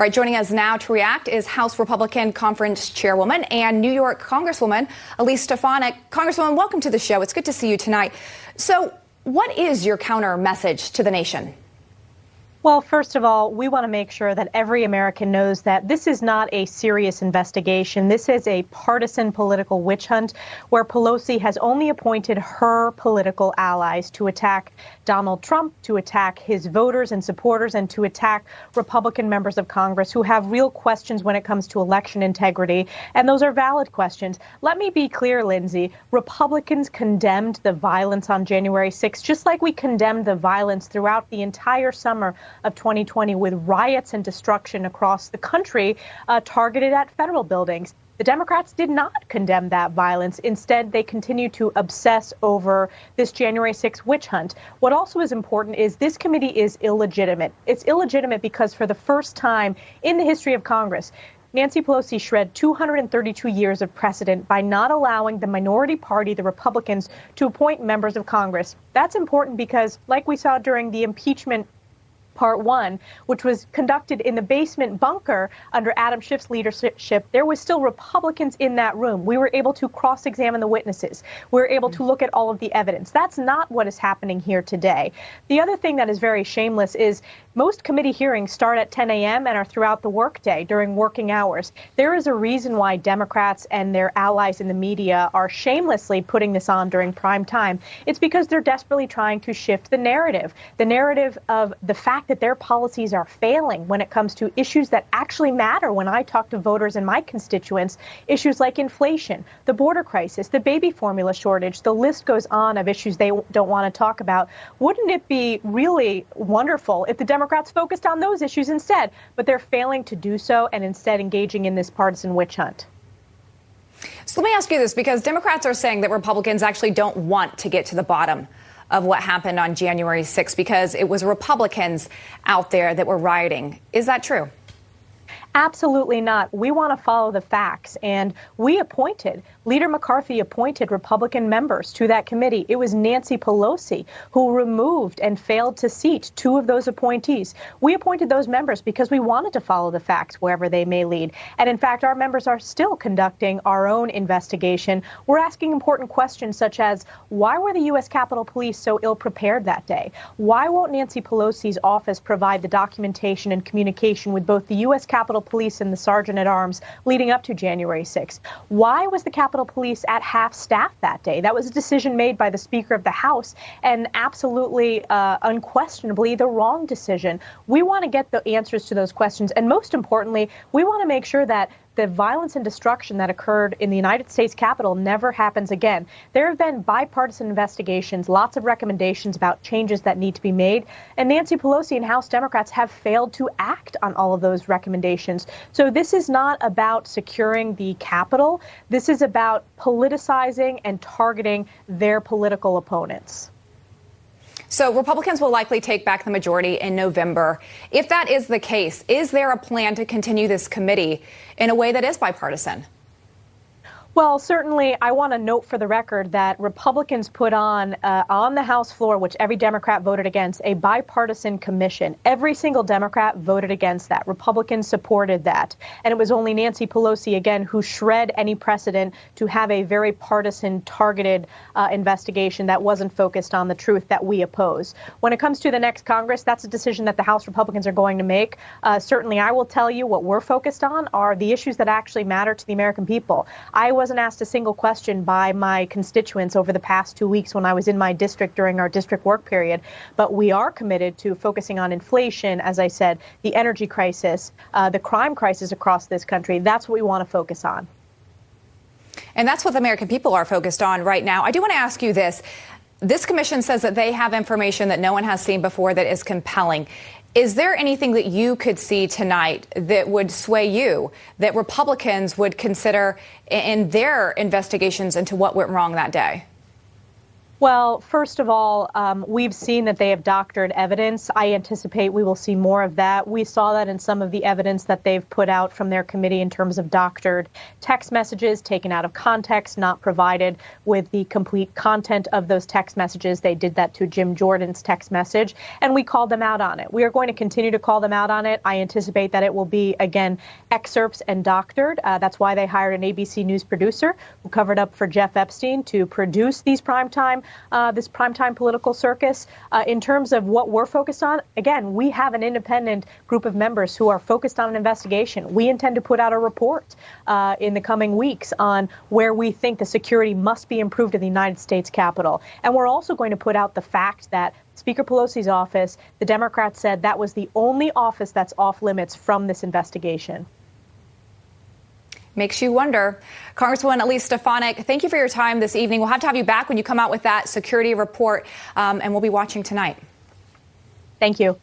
All right, joining us now to react is House Republican Conference Chairwoman and New York Congresswoman Elise Stefanik. Congresswoman, welcome to the show. It's good to see you tonight. So what is your counter message to the nation? Well, first of all, we want to make sure that every American knows that this is not a serious investigation. This is a partisan political witch hunt where Pelosi has only appointed her political allies to attack Donald Trump, to attack his voters and supporters, and to attack Republican members of Congress who have real questions when it comes to election integrity. And those are valid questions. Let me be clear, Lindsay. Republicans condemned the violence on January 6th, just like we condemned the violence throughout the entire summer of 2020 with riots and destruction across the country targeted at federal buildings. The Democrats did not condemn that violence. Instead, they continue to obsess over this January 6th witch hunt. What also is important is this committee is illegitimate. It's illegitimate because for the first time in the history of Congress, Nancy Pelosi shred 232 years of precedent by not allowing the minority party, the Republicans, to appoint members of Congress. That's important because, like we saw during the impeachment Part 1, which was conducted in the basement bunker under Adam Schiff's leadership, there was still Republicans in that room. We were able to cross-examine the witnesses. We were able to look at all of the evidence. That's not what is happening here today. The other thing that is very shameless is most committee hearings start at 10 a.m. and are throughout the workday during working hours. There is a reason why Democrats and their allies in the media are shamelessly putting this on during prime time. It's because they're desperately trying to shift the narrative of the fact that their policies are failing when it comes to issues that actually matter. When I talk to voters and my constituents, issues like inflation, the border crisis, the baby formula shortage, the list goes on of issues they don't want to talk about. Wouldn't it be really wonderful if the Democrats focused on those issues instead? But they're failing to do so and instead engaging in this partisan witch hunt. So let me ask you this, because Democrats are saying that Republicans actually don't want to get to the bottom of what happened on January 6th because it was Republicans out there that were rioting. Is that true? Absolutely not. We want to follow the facts. And Leader McCarthy appointed Republican members to that committee. It was Nancy Pelosi who removed and failed to seat two of those appointees. We appointed those members because we wanted to follow the facts wherever they may lead. And in fact, our members are still conducting our own investigation. We're asking important questions such as, why were the U.S. Capitol Police so ill-prepared that day? Why won't Nancy Pelosi's office provide the documentation and communication with both the U.S. Capitol Police and the Sergeant at Arms leading up to January 6th? Why was the Capitol Police at half staff that day? That was a decision made by the Speaker of the House and absolutely, unquestionably, the wrong decision. We want to get the answers to those questions. And most importantly, we want to make sure that the violence and destruction that occurred in the United States Capitol never happens again. There have been bipartisan investigations, lots of recommendations about changes that need to be made, and Nancy Pelosi and House Democrats have failed to act on all of those recommendations. So this is not about securing the Capitol. This is about politicizing and targeting their political opponents. So Republicans will likely take back the majority in November. If that is the case, is there a plan to continue this committee in a way that is bipartisan? Well, certainly, I want to note for the record that Republicans put on the House floor, which every Democrat voted against, a bipartisan commission. Every single Democrat voted against that. Republicans supported that. And it was only Nancy Pelosi, again, who shred any precedent to have a very partisan, targeted investigation that wasn't focused on the truth that we oppose. When it comes to the next Congress, that's a decision that the House Republicans are going to make. Certainly, I will tell you what we're focused on are the issues that actually matter to the American people. I wasn't asked a single question by my constituents over the past 2 weeks when I was in my district during our district work period. But we are committed to focusing on inflation, as I said, the energy crisis, the crime crisis across this country. That's what we want to focus on. And that's what the American people are focused on right now. I do want to ask you this. This commission says that they have information that no one has seen before that is compelling. Is there anything that you could see tonight that would sway you, that Republicans would consider in their investigations into what went wrong that day? Well, first of all, we've seen that they have doctored evidence. I anticipate we will see more of that. We saw that in some of the evidence that they've put out from their committee in terms of doctored text messages taken out of context, not provided with the complete content of those text messages. They did that to Jim Jordan's text message, and we called them out on it. We are going to continue to call them out on it. I anticipate that it will be, again, excerpts and doctored. That's why they hired an ABC News producer who covered up for Jeff Epstein to produce these this primetime political circus. In terms of what we're focused on, again, we have an independent group of members who are focused on an investigation. We intend to put out a report in the coming weeks on where we think the security must be improved in the United States Capitol. And we're also going to put out the fact that Speaker Pelosi's office, the Democrats said that was the only office that's off limits from this investigation. Makes you wonder. Congresswoman Elise Stefanik, thank you for your time this evening. We'll have to have you back when you come out with that security report, and we'll be watching tonight. Thank you.